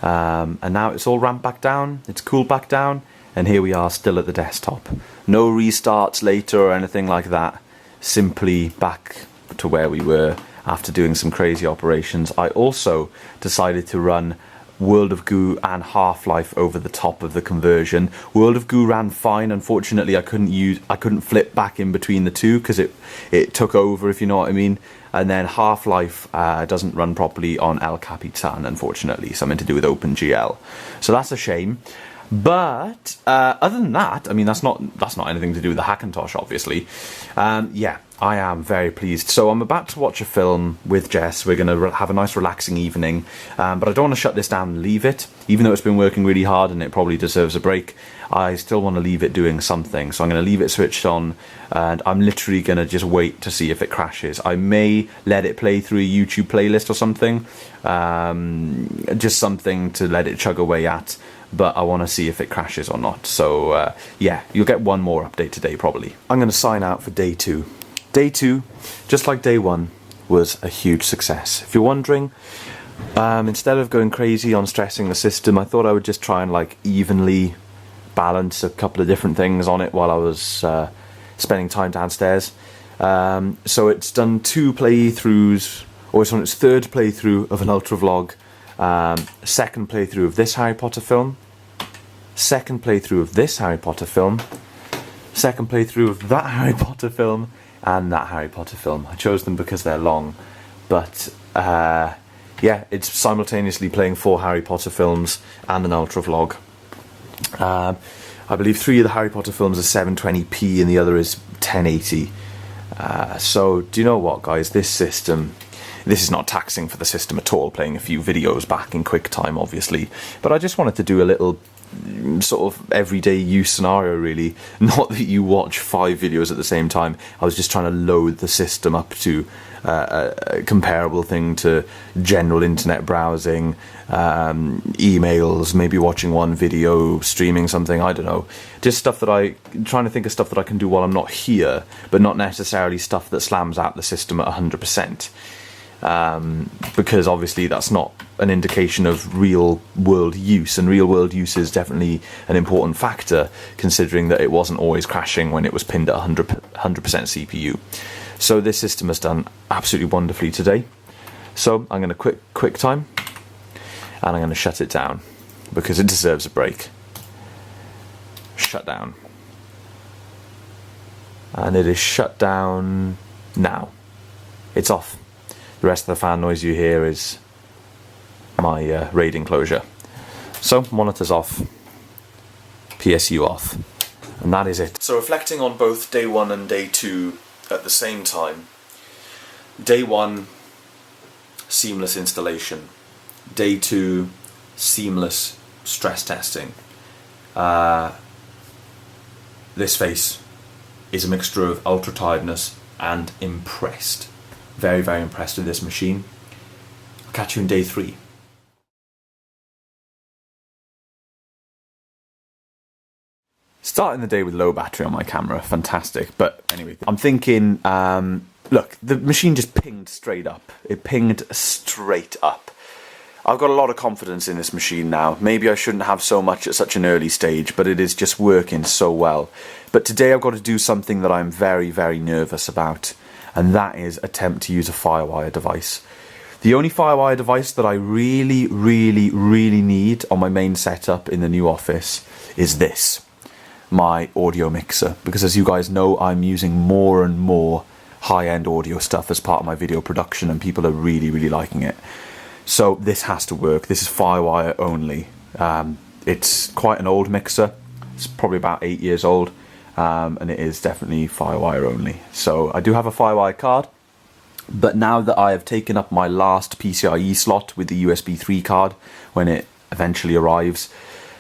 [SPEAKER 1] And now it's all ramped back down, it's cooled back down, and here we are still at the desktop. No restarts later or anything like that. Simply back to where we were after doing some crazy operations. I also decided to run World of Goo and Half-Life over the top of the conversion. World of Goo ran fine. Unfortunately, I couldn't flip back in between the two because it took over, if you know what I mean. And then Half-Life doesn't run properly on El Capitan, unfortunately, something to do with OpenGL. So that's a shame. But other than that, I mean, that's not anything to do with the Hackintosh, obviously. Yeah, I am very pleased. So I'm about to watch a film with Jess. We're going to have a nice relaxing evening, but I don't want to shut this down and leave it. Even though it's been working really hard and it probably deserves a break, I still want to leave it doing something. So I'm going to leave it switched on, and I'm literally going to just wait to see if it crashes. I may let it play through a YouTube playlist or something, just something to let it chug away at. But I want to see if it crashes or not. So yeah, you'll get one more update today probably. I'm going to sign out for day 2. Day 2, just like day 1, was a huge success. If you're wondering, instead of going crazy on stressing the system, I thought I would just try and like evenly balance a couple of different things on it while I was spending time downstairs. So it's done 2 playthroughs, or it's on its 3rd playthrough of an ultra vlog. 2nd playthrough of this Harry Potter film, 2nd playthrough of this Harry Potter film, 2nd playthrough of that Harry Potter film, and that Harry Potter film. I chose them because they're long, but yeah, it's simultaneously playing 4 Harry Potter films and an ultra vlog. I believe 3 of the Harry Potter films are 720p and the other is 1080. So do you know what, guys, this system, this is not taxing for the system at all, playing a few videos back in QuickTime, obviously. But I just wanted to do a little sort of everyday use scenario, really. Not that you watch 5 videos at the same time. I was just trying to load the system up to a comparable thing to general internet browsing, emails, maybe watching one video, streaming something, I don't know. Just stuff that trying to think of stuff that I can do while I'm not here, but not necessarily stuff that slams out the system at 100%. Because obviously that's not an indication of real world use, and real world use is definitely an important factor, considering that it wasn't always crashing when it was pinned at 100% CPU. So this system has done absolutely wonderfully today. So I'm going to quit QuickTime and I'm going to shut it down because it deserves a break. Shut down. And it is shut down now. It's off. The rest of the fan noise you hear is my RAID enclosure. So, monitor's off, PSU off, and that is it. So reflecting on both day 1 and day 2 at the same time. Day 1, seamless installation. Day 2, seamless stress testing. This face is a mixture of ultra tiredness and impressed. Very, very impressed with this machine. I'll catch you in day 3. Starting the day with low battery on my camera, fantastic. But anyway, I'm thinking, look, the machine just pinged straight up. It pinged straight up. I've got a lot of confidence in this machine now. Maybe I shouldn't have so much at such an early stage, but it is just working so well. But today I've got to do something that I'm very, very nervous about, and that is attempt to use a Firewire device. The only Firewire device that I really, really, really need on my main setup in the new office is this, my audio mixer. Because as you guys know, I'm using more and more high-end audio stuff as part of my video production, and people are really, really liking it. So this has to work. This is Firewire only. It's quite an old mixer. It's probably about 8 years old, and it is definitely Firewire only. So I do have a Firewire card, but now that I have taken up my last PCIe slot with the USB 3 card, when it eventually arrives,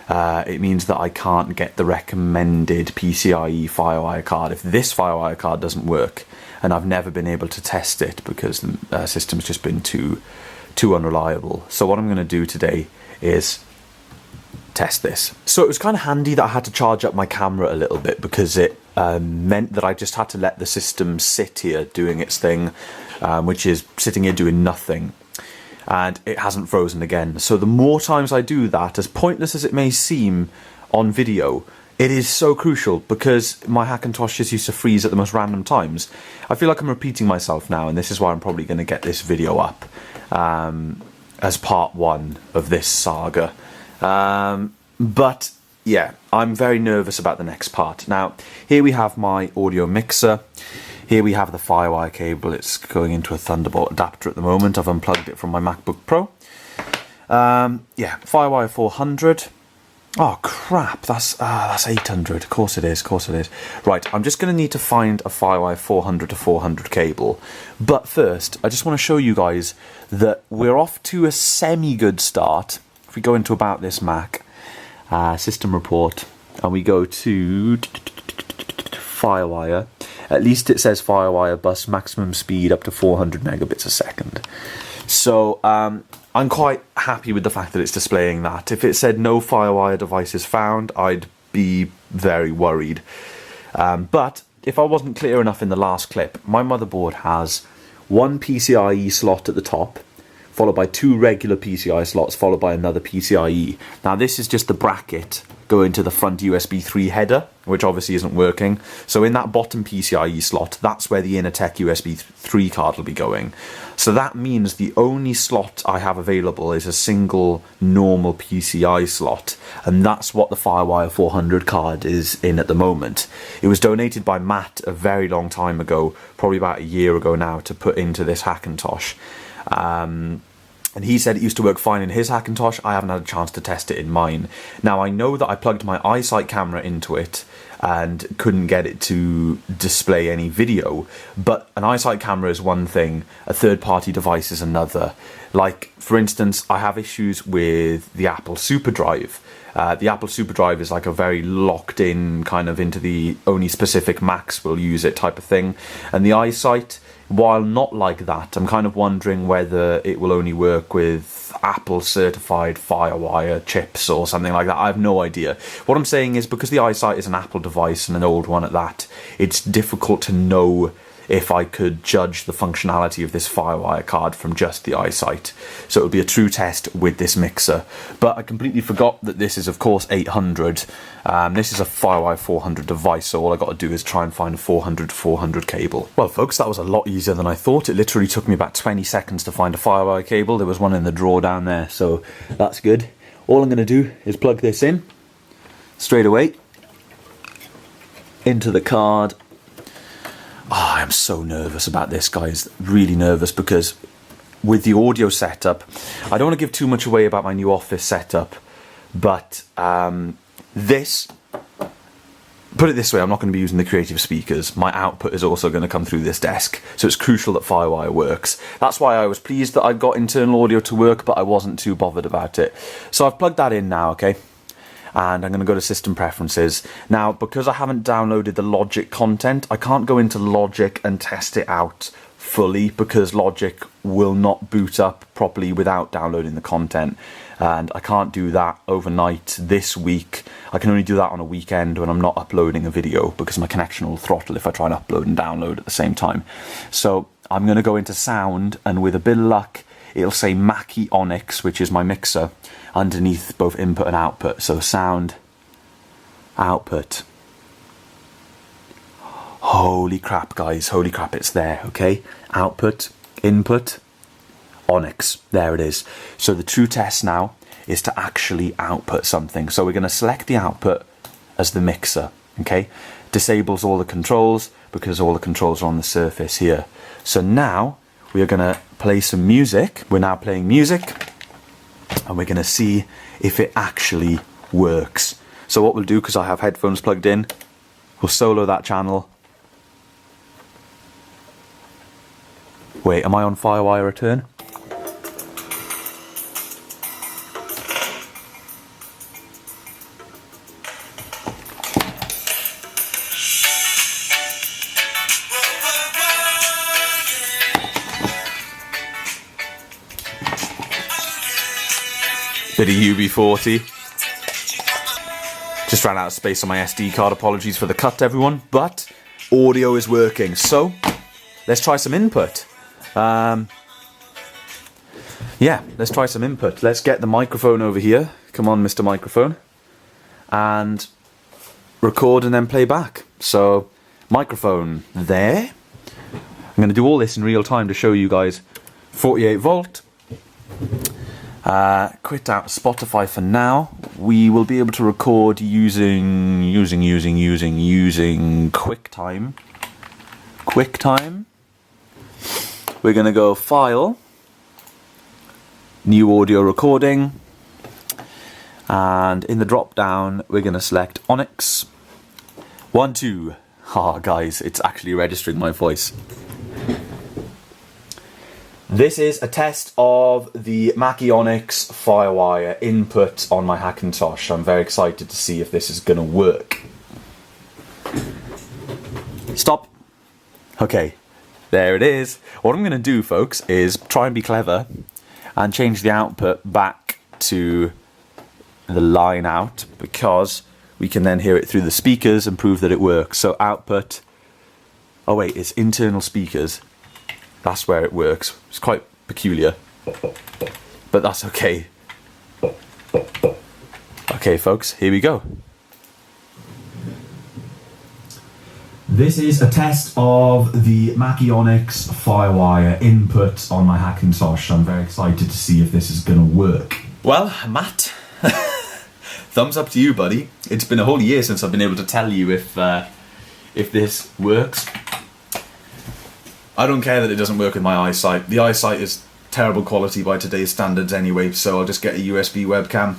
[SPEAKER 1] it means that I can't get the recommended PCIe Firewire card if this Firewire card doesn't work, and I've never been able to test it because the system's just been too unreliable. So what I'm going to do today is test this. So it was kind of handy that I had to charge up my camera a little bit, because it meant that I just had to let the system sit here doing its thing, which is sitting here doing nothing, and it hasn't frozen again. So the more times I do that, as pointless as it may seem on video, it is so crucial, because my Hackintosh just used to freeze at the most random times. I feel like I'm repeating myself now, and this is why I'm probably going to get this video up as part 1 of this saga. But yeah, I'm very nervous about the next part. Now, here we have my audio mixer. Here we have the Firewire cable. It's going into a Thunderbolt adapter at the moment. I've unplugged it from my MacBook Pro. Yeah, Firewire 400. Oh crap, that's 800. Of course it is, Right, I'm just going to need to find a Firewire 400 to 400 cable. But first, I just want to show you guys that we're off to a semi-good start. If we go into About This Mac, System Report, and we go to Firewire, at least it says Firewire bus maximum speed up to 400 megabits a second. So, I'm quite happy with the fact that it's displaying that. If it said no Firewire devices found, I'd be very worried. But if I wasn't clear enough in the last clip, my motherboard has one PCIe slot at the top, followed by 2 regular PCI slots, followed by another PCIe. Now this is just the bracket going to the front USB 3 header, which obviously isn't working. So in that bottom PCIe slot, that's where the Innertech USB 3 card will be going. So that means the only slot I have available is a single normal PCI slot, and that's what the Firewire 400 card is in at the moment. It was donated by Matt a very long time ago, probably about a year ago now, to put into this Hackintosh. And he said it used to work fine in his Hackintosh. I haven't had a chance to test it in mine. Now, I know that I plugged my iSight camera into it and couldn't get it to display any video, but an iSight camera is one thing, a third-party device is another. Like, for instance, I have issues with the Apple SuperDrive. The Apple SuperDrive is like a very locked-in, kind of into the only specific Macs will use it type of thing. And the iSight, while not like that, I'm kind of wondering whether it will only work with Apple certified Firewire chips or something like that. I have no idea. What I'm saying is, because the iSight is an Apple device and an old one at that, it's difficult to know if I could judge the functionality of this Firewire card from just the iSight. So it would be a true test with this mixer. But I completely forgot that this is, of course, 800. This is a Firewire 400 device, so all I got to do is try and find a 400 to 400 cable. Well, folks, that was a lot easier than I thought. It literally took me about 20 seconds to find a Firewire cable. There was one in the drawer down there, so that's good. All I'm going to do is plug this in straight away into the card. Oh, I'm so nervous about this, guys. Really nervous, because with the audio setup, I don't want to give too much away about my new office setup, but this, put it this way, I'm not going to be using the creative speakers. My output is also going to come through this desk, so it's crucial that Firewire works. That's why I was pleased that I got internal audio to work, but I wasn't too bothered about it. So I've plugged that in now, okay? And I'm going to go to System Preferences. Now, because I haven't downloaded the Logic content, I can't go into Logic and test it out fully, because Logic will not boot up properly without downloading the content. And I can't do that overnight this week. I can only do that on a weekend when I'm not uploading a video, because my connection will throttle if I try and upload and download at the same time. So I'm going to go into Sound, and with a bit of luck, it'll say Mackie Onyx, which is my mixer, underneath both input and output. So sound, output. Holy crap, guys, holy crap, it's there, okay? Output, input, Onyx, there it is. So the true test now is to actually output something. So we're going to select the output as the mixer, okay? Disables all the controls because all the controls are on the surface here. So now we are going to play some music. We're now playing music and we're going to see if it actually works. So what we'll do, because I have headphones plugged in, we'll solo that channel. Wait, am I on Firewire return? Bit of UB40. Just ran out of space on my SD card, apologies for the cut everyone, but audio is working. So, let's try some input. Yeah, let's try some input. Let's get the microphone over here. Come on, Mr. Microphone. And record and then play back. So, microphone there. I'm going to do all this in real time to show you guys. 48 volt. Quit out Spotify for now. We will be able to record using QuickTime. QuickTime. We're going to go File, New Audio Recording, and in the drop down we're going to select Onyx. 1, 2. Ah, guys, it's actually registering my voice. This is a test of the Mackie Onyx Firewire input on my Hackintosh. I'm very excited to see if this is going to work. Stop. Okay, there it is. What I'm going to do, folks, is try and be clever and change the output back to the line out, because we can then hear it through the speakers and prove that it works. So output, oh wait, it's internal speakers. That's where it works. It's quite peculiar, but that's okay. Okay, folks, here we go. This is a test of the Mackie Onyx Firewire input on my Hackintosh. I'm very excited to see if this is going to work. Well, Matt, thumbs up to you, buddy. It's been a whole year since I've been able to tell you if this works. I don't care that it doesn't work with my eyesight. The eyesight is terrible quality by today's standards anyway, so I'll just get a USB webcam.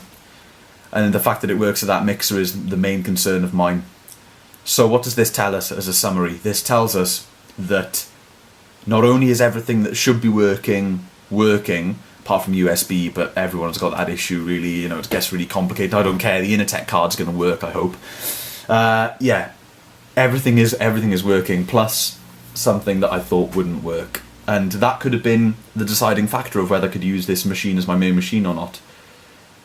[SPEAKER 1] And the fact that it works with that mixer is the main concern of mine. So what does this tell us as a summary? This tells us that not only is everything that should be working, apart from USB, but everyone's got that issue really, you know, it gets really complicated. I don't care, the Intertech card's going to work, I hope. Yeah, everything is working, plus something that I thought wouldn't work, and that could have been the deciding factor of whether I could use this machine as my main machine or not.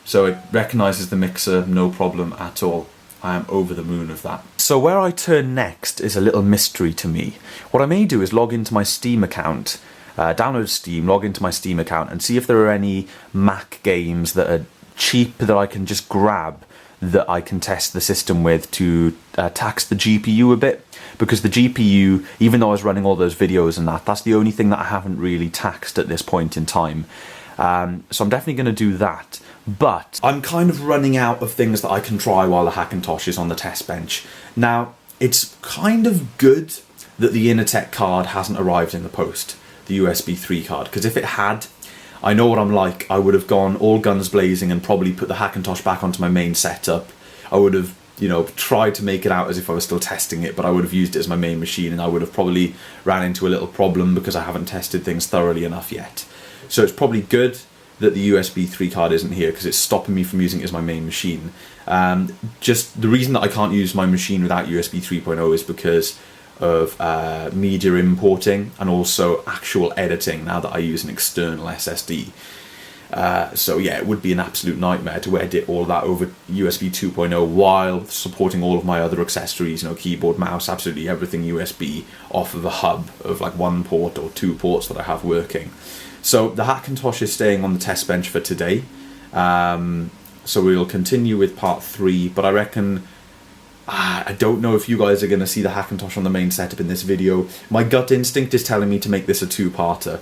[SPEAKER 1] So it recognises the mixer, no problem at all. I am over the moon of that. So where I turn next is a little mystery to me. What I may do is log into my Steam account, download Steam, log into my Steam account and see if there are any Mac games that are cheap that I can just grab, that I can test the system with to tax the GPU a bit. Because the GPU, even though I was running all those videos and that's the only thing that I haven't really taxed at this point in time. So I'm definitely going to do that. But I'm kind of running out of things that I can try while the Hackintosh is on the test bench. Now, it's kind of good that the Intertech card hasn't arrived in the post, the USB 3 card, because if it had, I know what I'm like. I would have gone all guns blazing and probably put the Hackintosh back onto my main setup. I would have, you know, tried to make it out as if I was still testing it, but I would have used it as my main machine, and I would have probably ran into a little problem because I haven't tested things thoroughly enough yet. So it's probably good that the USB 3 card isn't here, because it's stopping me from using it as my main machine. Just the reason that I can't use my machine without USB 3.0 is because of media importing and also actual editing now that I use an external SSD. So yeah, it would be an absolute nightmare to edit all that over USB 2.0 while supporting all of my other accessories, you know, keyboard, mouse, absolutely everything USB off of a hub of like 1 port or 2 ports that I have working. So the Hackintosh is staying on the test bench for today. So we'll continue with part 3, but I reckon, I don't know if you guys are going to see the Hackintosh on the main setup in this video. My gut instinct is telling me to make this a 2-parter.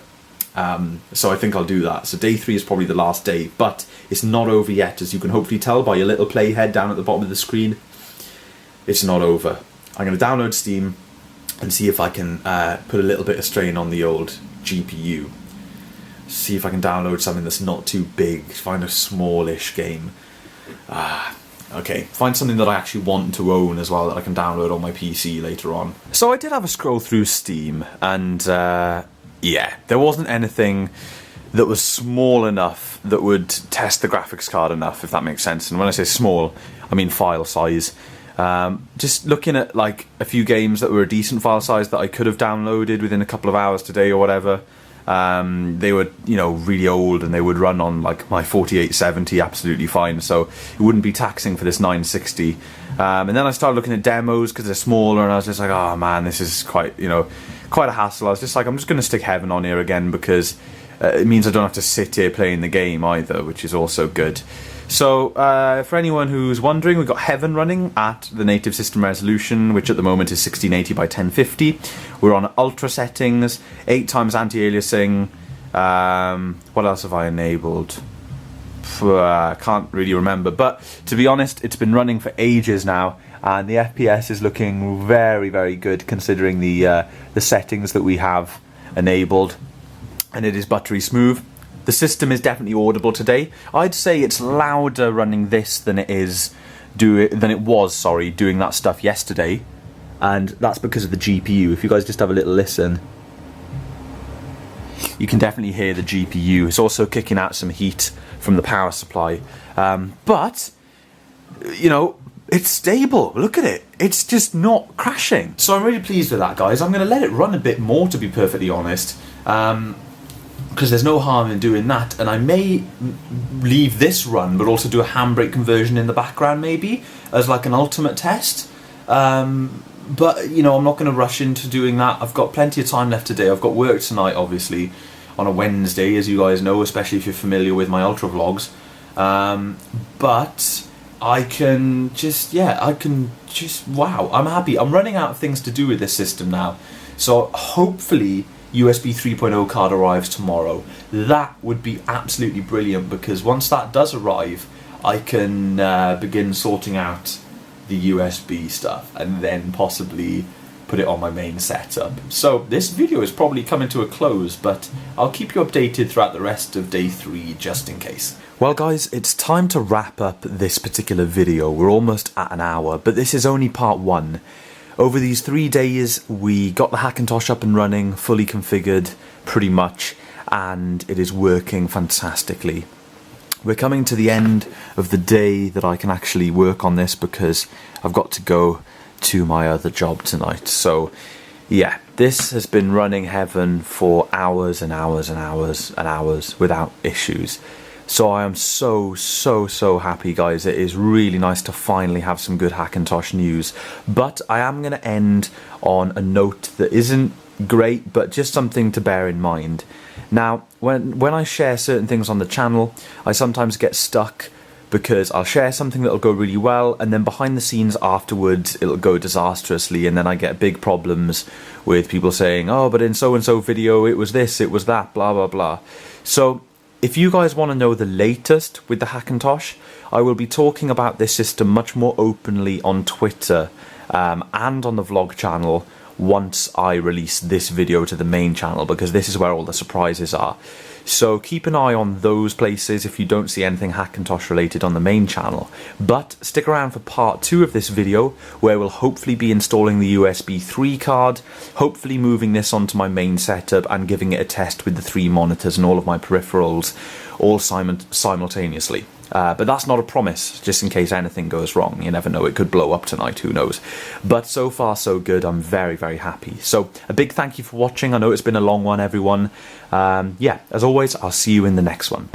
[SPEAKER 1] So I think I'll do that. So day 3 is probably the last day, but it's not over yet, as you can hopefully tell by your little playhead down at the bottom of the screen. It's not over. I'm going to download Steam and see if I can put a little bit of strain on the old GPU. See if I can download something that's not too big, find a smallish game. Okay, find something that I actually want to own as well, that I can download on my PC later on. So I did have a scroll through Steam, and yeah, there wasn't anything that was small enough that would test the graphics card enough, if that makes sense. And when I say small, I mean file size. Just looking at like a few games that were a decent file size that I could have downloaded within a couple of hours today or whatever. They were, you know, really old, and they would run on like my 4870 absolutely fine, so it wouldn't be taxing for this 960. And then I started looking at demos because they're smaller, and I was just like, oh man, this is quite, you know, quite a hassle. I was just like, I'm just going to stick Heaven on here again, because it means I don't have to sit here playing the game either, which is also good. So for anyone who's wondering, we've got Heaven running at the native system resolution, which at the moment is 1680 by 1050. We're on ultra settings, 8 times anti-aliasing. What else have I enabled? I can't really remember, but to be honest, it's been running for ages now, and the FPS is looking very, very good considering the settings that we have enabled, and it is buttery smooth. The system is definitely audible today. I'd say it's louder running this than it was doing that stuff yesterday, and that's because of the GPU. If you guys just have a little listen, you can definitely hear the GPU. It's also kicking out some heat from the power supply, but you know, it's stable. Look at it. It's just not crashing. So I'm really pleased with that, guys. I'm going to let it run a bit more, to be perfectly honest, because there's no harm in doing that. And I may leave this run, but also do a handbrake conversion in the background, maybe, as like an ultimate test. But, you know, I'm not going to rush into doing that. I've got plenty of time left today. I've got work tonight, obviously, on a Wednesday, as you guys know, especially if you're familiar with my ultra vlogs. But I can just, wow, I'm happy. I'm running out of things to do with this system now. So hopefully USB 3.0 card arrives tomorrow. That would be absolutely brilliant, because once that does arrive, I can begin sorting out the USB stuff and then possibly put it on my main setup. So this video is probably coming to a close, but I'll keep you updated throughout the rest of day 3 just in case. Well guys, it's time to wrap up this particular video. We're almost at an hour, but this is only part 1. Over these 3 days, we got the Hackintosh up and running, fully configured, pretty much, and it is working fantastically. We're coming to the end of the day that I can actually work on this, because I've got to go to my other job tonight. So, yeah, this has been running Heaven for hours and hours and hours and hours without issues. So I am so happy, guys. It is really nice to finally have some good Hackintosh news. But I am going to end on a note that isn't great, but just something to bear in mind. Now, when I share certain things on the channel, I sometimes get stuck, because I'll share something that'll go really well, and then behind the scenes afterwards it'll go disastrously, and then I get big problems with people saying, oh, but in so-and-so video it was this, it was that, blah blah blah. So if you guys want to know the latest with the Hackintosh, I will be talking about this system much more openly on Twitter and on the vlog channel once I release this video to the main channel, because this is where all the surprises are. So keep an eye on those places if you don't see anything Hackintosh related on the main channel. But stick around for part 2 of this video, where we'll hopefully be installing the USB 3 card, hopefully moving this onto my main setup and giving it a test with the 3 monitors and all of my peripherals all simultaneously. But that's not a promise, just in case anything goes wrong. You never know, it could blow up tonight, who knows. But so far so good, I'm very happy. So a big thank you for watching. I know it's been a long one, everyone. Yeah, as always, I'll see you in the next one.